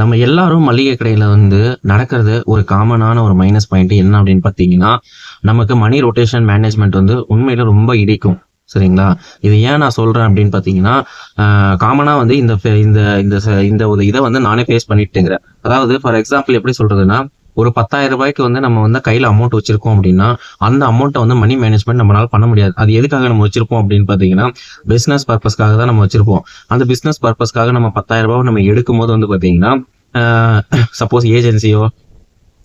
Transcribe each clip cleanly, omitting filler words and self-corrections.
நம்ம எல்லாரும் மளிகை கடையில வந்து நடக்கிறது ஒரு காமனான ஒரு மைனஸ் பாயிண்ட் என்ன அப்படின்னு பார்த்தீங்கன்னா, நமக்கு மணி ரொட்டேஷன் மேனேஜ்மெண்ட் வந்து உண்மையில ரொம்ப இடிக்கும். சரிங்களா? இது ஏன் நான் சொல்றேன் அப்படின்னு பார்த்தீங்கன்னா, காமனா வந்து இந்த இந்த இந்த இந்த ஒரு இதை வந்து நானே ஃபேஸ் பண்ணிட்டுங்கிறேன். அதாவது ஃபார் எக்ஸாம்பிள் எப்படி சொல்றதுன்னா, ஒரு 10,000 ரூபாய்க்கு வந்து நம்ம வந்து கையில அமௌண்ட் வச்சிருக்கோம் அப்படின்னா, அந்த அமௌண்ட்டை வந்து மணி மேனேஜ்மெண்ட் நம்மளால பண்ண முடியாது. அது எதுக்காக நம்ம வச்சிருப்போம் அப்படின்னு பார்த்தீங்கன்னா, பிசினஸ் பர்பஸ்க்காக தான் நம்ம வச்சிருப்போம். அந்த பிசினஸ் பர்பஸ்க்காக நம்ம 10,000 ரூபாவை நம்ம எடுக்கும்போது வந்து பார்த்தீங்கன்னா, சப்போஸ் ஏஜென்சியோ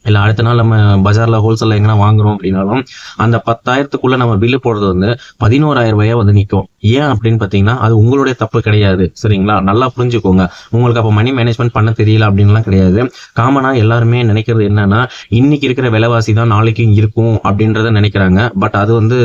இல்ல அடுத்த நாள் நம்ம பஜார்ல ஹோல்சேல்ல எங்கன்னா வாங்குறோம் அப்படின்னாலும் அந்த 10,000க்குள்ள நம்ம பில்லு போடுறது வந்து 11,000 ரூபாயா வந்து நிற்கும். ஏன் அப்படின்னு பார்த்தீங்கன்னா, அது உங்களுடைய தப்பு கிடையாது. சரிங்களா? நல்லா புரிஞ்சுக்கோங்க. உங்களுக்கு அப்போ மணி மேனேஜ்மெண்ட் பண்ண தெரியல அப்படின்லாம் கிடையாது. காமனா எல்லாருமே நினைக்கிறது என்னன்னா, இன்னைக்கு இருக்கிற விலைவாசி தான் நாளைக்கும் இருக்கும் அப்படின்றத நினைக்கிறாங்க. பட் அது வந்து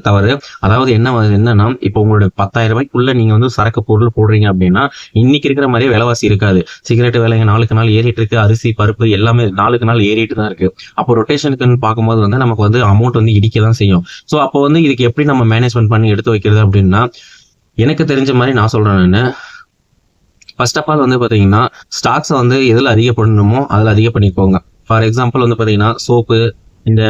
தவறு. அதாவது என்னன்னா, இப்போ உங்களுடைய 10,000 ரூபாய்க்குள்ள நீங்க வந்து சரக்கு பொருள் போடுறீங்க அப்படின்னா, இன்னைக்கு இருக்கிற மாதிரியே விலைவாசி இருக்காது. சிகரெட் விலைங்க நாளுக்கு நாள் ஏறிட்டு இருக்கு. அரிசி பருப்பு எல்லாமே நாளுக்கு நாள் ஏறிட்டு தான் இருக்கு. அப்போ ரொட்டேஷனுக்குன்னு பார்க்கும்போது வந்து நமக்கு வந்து அமௌண்ட் வந்து இடிக்க தான் செய்யும். ஸோ அப்போ வந்து இதுக்கு எப்படி நம்ம மேனேஜ்மெண்ட் பண்ணி எடுத்து வைக்கிறது அப்படின்னா, எனக்கு தெரிஞ்ச மாதிரி நான் சொல்றேன் நானு. ஃபர்ஸ்ட் ஆஃப் ஆல் வந்து பார்த்தீங்கன்னா, ஸ்டாக்ஸை வந்து எதில் அதிக பண்ணணுமோ அதில் அதிக பண்ணிக்கோங்க. ஃபார் எக்ஸாம்பிள் வந்து பார்த்தீங்கன்னா, சோப்பு, இந்த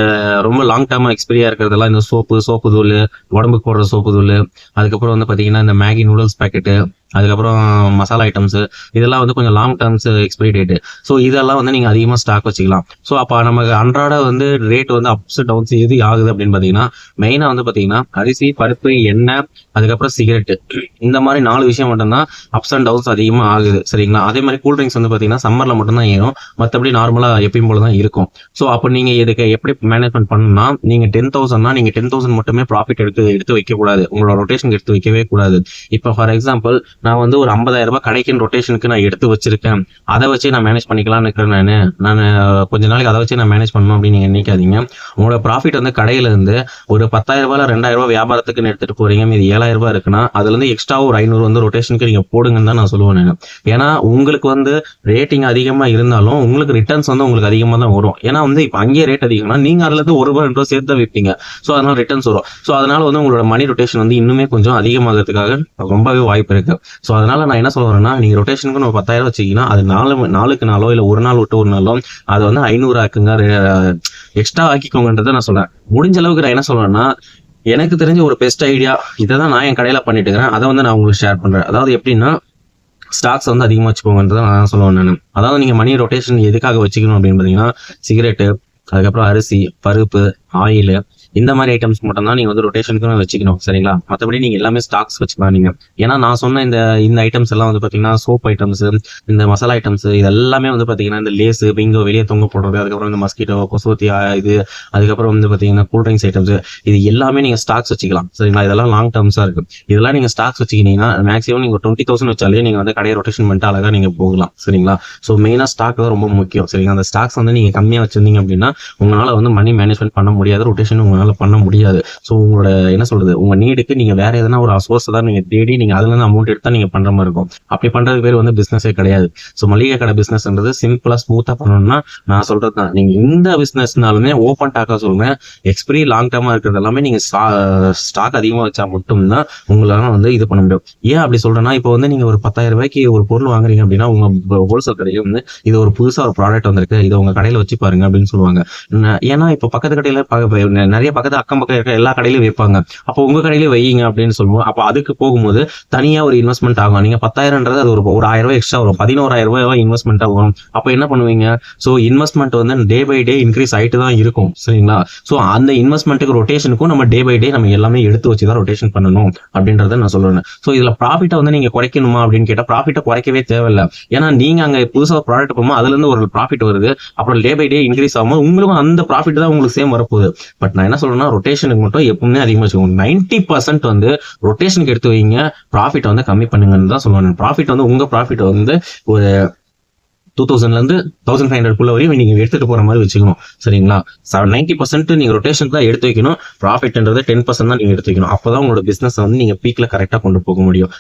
ரொம்ப லாங் டேர்மா எக்ஸ்பீரியா இருக்கிறதெல்லாம் இந்த சோப்பு தூள், உடம்புக்கு போடுற சோப்பு தூள், அதுக்கப்புறம் வந்து பார்த்தீங்கன்னா இந்த மேகி நூடுல்ஸ் பேக்கெட்டு, அதுக்கப்புறம் மசாலா ஐட்டம்ஸ், இதெல்லாம் வந்து கொஞ்சம் long terms expiry date. So இதெல்லாம் வந்து நீங்கள் அதிகமாக ஸ்டாக் வச்சுக்கலாம். ஸோ அப்போ நமக்கு அன்றாட வந்து ரேட் வந்து அப்ஸ் டவுன்ஸ் எது ஆகுது அப்படின்னு பார்த்தீங்கன்னா, மெயினாக வந்து பார்த்தீங்கன்னா அரிசி, பருப்பு, எண்ணெய், அதுக்கப்புறம் சிகரெட்டு, இந்த மாதிரி 4 விஷயம் மட்டும்தான் அப்ஸ் அண்ட் டவுன்ஸ் அதிகமாக ஆகுது. சரிங்களா? அதே மாதிரி கூல்ட்ரிங்க்ஸ் வந்து பார்த்தீங்கன்னா சம்மரில் மட்டும்தான் ஏறும். மற்றபடி நார்மலாக எப்பயும் போல தான் இருக்கும். ஸோ அப்போ நீங்கள் இதுக்கு எப்படி மேனேஜ்மெண்ட் பண்ணணும்னா, நீங்கள் 10,000னா நீங்கள் 10,000 மட்டுமே ப்ராஃபிட் எடுத்து வைக்கக்கூடாது. உங்களோட ரொட்டேஷனுக்கு எடுத்து வைக்கவே கூடாது. இப்போ ஃபார் எக்ஸாம்பிள் நான் வந்து ஒரு 50,000 ரூபாய் கடைக்கு ரொட்டேஷனுக்கு நான் எடுத்து வச்சிருக்கேன். அதை வச்சு நான் மேனேஜ் பண்ணிக்கலாம்னு இருக்கிறேன். நான் கொஞ்ச நாளைக்கு அதை வச்சு நான் மேனேஜ் பண்ணணும் அப்படின்னு நீங்க நினைக்காதீங்க. உங்களோட ப்ராஃபிட் வந்து கடையில இருந்து ஒரு 10,000 ரூபாய் 2,000 ரூபாய் வியாபாரத்துக்கு எடுத்துட்டு போறீங்க, மீது 7,000 ரூபாய் இருக்குன்னா அதுல இருந்து எக்ஸ்ட்ரா ஒரு 500 வந்து ரொட்டேஷனுக்கு நீங்க போடுங்கன்னு தான் நான் சொல்லுவேன் நான். ஏன்னா உங்களுக்கு வந்து ரேட்டிங் அதிகமா இருந்தாலும் உங்களுக்கு ரிட்டர்ன்ஸ் வந்து உங்களுக்கு அதிகமா தான் வரும். ஏன்னா வந்து இப்போ அங்கேயே ரேட் அதிகம்னா நீங்க அதுல இருந்து 1 ரூபாய் 2 ரூபாய் சேர்த்து தான் வைப்பீங்க. ஸோ அதனால ரிட்டர்ன்ஸ் வரும். ஸோ அதனால வந்து உங்களோட மணி ரொட்டேஷன் வந்து இன்னுமே கொஞ்சம் அதிகமாகிறதுக்காக ரொம்பவே வாய்ப்பு இருக்கு. ஸோ அதனால நான் என்ன சொல்ல வரேன்னா, நீங்க ரொட்டேஷனுக்கு நம்ம 10,000 வச்சீங்கன்னா அது நாளுக்கு நாளோ இல்லை ஒரு நாள் விட்டு ஒரு நாளோ அதை வந்து 500 ஆக்குங்க, எக்ஸ்ட்ரா ஆக்கிக்கோங்கன்றதை நான் சொல்றேன். முடிஞ்ச அளவுக்கு நான் என்ன சொல்றேன்னா, எனக்கு தெரிஞ்ச ஒரு பெஸ்ட் ஐடியா இதை தான் நான் என் கடையில பண்ணிட்டு இருக்கிறேன். அதை வந்து நான் உங்களுக்கு ஷேர் பண்றேன். அதாவது எப்படின்னா, ஸ்டாக்ஸ் வந்து அதிகமாக வச்சுக்கோங்கன்றதை நான் சொல்லுவேன் நான். அதாவது நீங்க மணி ரொட்டேஷன் எதுக்காக வச்சுக்கணும் அப்படின்னு பார்த்தீங்கன்னா, சிகரெட்டு, அதுக்கப்புறம் அரிசி, பருப்பு, ஆயில், இந்த மாதிரி ஐட்டம்ஸ் மட்டும் தான் நீங்க வந்து ரொட்டேஷனுக்கு வச்சுக்கணும். சரிங்களா? மற்றபடி நீங்க எல்லாமே ஸ்டாக்ஸ் வச்சுக்கலாம் நீங்க. ஏன்னா நான் சொன்ன இந்த ஐட்டம்ஸ் எல்லாம் வந்து பாத்தீங்கன்னா சோப் ஐட்டம்ஸ், இந்த மசாலா ஐட்டம்ஸ், இது எல்லாமே வந்து பாத்தீங்கன்னா இந்த லேஸ், பிங்கோ வெளியே தொங்க போடுறது, அதுக்கப்புறம் இந்த மஸ்கிட்டோ, கொசுவத்தி, இது, அதுக்கப்புறம் வந்து பாத்தீங்கன்னா கூல்ட்ரிங்க்ஸ் ஐட்டம்ஸ், இது எல்லாமே நீங்க ஸ்டாக்ஸ் வச்சுக்கலாம். சரிங்களா? இதெல்லாம் லாங் டேர்ம்ஸா இருக்கு. இதெல்லாம் நீங்க ஸ்டாக்ஸ் வச்சுக்கிட்டீங்கன்னா மேக்ஸிமம் நீங்க 20,000 வச்சாலே நீங்க வந்து கடையை ரொட்டேஷன் பண்ணிட்டு அழகா நீங்க போகலாம். சரிங்களா? ஸோ மெயினா ஸ்டாக் தான் ரொம்ப முக்கியம். சரிங்களா? அந்த ஸ்டாக்ஸ் வந்து நீங்க கம்மியா வச்சிருந்தீங்க அப்படின்னா உங்களால வந்து மணி மேனேஜ்மெண்ட் பண்ண முடியாது, ரொட்டேஷன் உங்களால பண்ண முடியாது. ஸோ உங்களோட என்ன சொல்றது, உங்க நீடுக்கு நீங்க வேற எதனா ஒரு சோர்ஸ் தான் நீங்க தேடி நீங்க அதுல இருந்து அமௌண்ட் எடுத்தா நீங்க பண்ற மாதிரி இருக்கும். அப்படி பண்றது பேர் வந்து பிசினஸே கிடையாது. ஸோ மளிகை கடை பிசினஸ்ன்றது சிம்பிளா ஸ்மூத்தா பண்ணணும்னா நான் சொல்றதுதான். நீங்க இந்த பிசினஸ்னாலுமே ஓப்பன் டாக்கா சொல்லுங்க, எக்ஸ்பிரி லாங் டேர்மா இருக்கிறது எல்லாமே நீங்க ஸ்டாக் அதிகமா வச்சா மட்டும்தான் உங்களால வந்து இது பண்ண முடியும். ஏன் அப்படி சொல்றேன்னா, இப்போ வந்து நீங்க ஒரு 10,000 ரூபாய்க்கு ஒரு பொருள் வாங்குறீங்க அப்படின்னா உங்க ஹோல்சேல் கடையில வந்து இது ஒரு புதுசா ஒரு ப்ராடக்ட் வந்திருக்கு, இதை உங்க கடையில வச்சு பாருங்க அப்படின்னு சொல்லுவாங்க. ஏன்னா இப்போ பக்கத்து கடையில நிறைய பக்கத்து அக்கம் பக்கம் இருக்க எல்லா கடையிலும் வைப்பாங்க. அப்போ உங்க கடையில வையுங்க அப்படின்னு சொல்லுவோம். அப்போ அதுக்கு போகும்போது தனியா ஒரு இன்வெஸ்ட்மெண்ட் ஆகும். நீங்க 10,000ன்றது அது ஒரு 1,000 ரூபாய் எக்ஸ்ட்ரா வரும். 11,000 ரூபாய் இன்வெஸ்ட்மெண்ட் ஆகும். அப்போ என்ன பண்ணுவீங்க? ஸோ இன்வெஸ்ட்மெண்ட் வந்து டே பை டே இன்க்ரீஸ் ஆயிட்டு தான் இருக்கும். சரிங்களா? ஸோ அந்த இன்வெஸ்ட்மெண்ட்டுக்கு ரொட்டேஷனுக்கும் நம்ம டே பை டே நம்ம எல்லாமே எடுத்து வச்சு தான் ரொட்டேஷன் பண்ணணும் அப்படின்றத நான் சொல்றேன். ஸோ இதுல ப்ராஃபிட்டை வந்து நீங்க குறைக்கணுமா அப்படின்னு கேட்டா ப்ராஃபிட்டை குறைக்கவே தேவையில்லை. ஏன்னா நீங்க அங்க புதுசாக ப்ராடக்ட் போகும்போது அதுல இருந்து ஒரு ப்ராஃபிட் வருது. அப்புறம் டே பை டே இன்க்ரீஸ் ஆகும். உங்களுக்கும் அந்த ப்ராஃபிட் தான் உங்களுக்கு சேம் வரப்போகுது. பட் நான் என்ன சொல்றேன்னா, ரொட்டேஷனுக்கு மட்டும் எப்பவுமே அதிகமாக வச்சுக்கோங்க. 90% வந்து ரொட்டேஷனுக்கு எடுத்து வைங்க, ப்ராஃபிட் வந்து கம்மி பண்ணுங்கன்னு தான் சொல்லுவாங்க. ப்ராஃபிட் வந்து உங்க ப்ராஃபிட் வந்து ஒரு 2000ல இருந்து 1500 வரையும் நீங்க எடுத்துட்டு போற மாதிரி வச்சுக்கணும். சரிங்களா? 90% நீங்க ரொட்டேஷன் தான் எடுத்து வைக்கணும். ப்ராஃபிட்ன்றது 10% தான் நீங்க எடுத்து வைக்கணும். அப்பதான் உங்களோட பிசினஸ் வந்து நீங்க பீக்ல கரெக்டா கொண்டு போக முடியும்.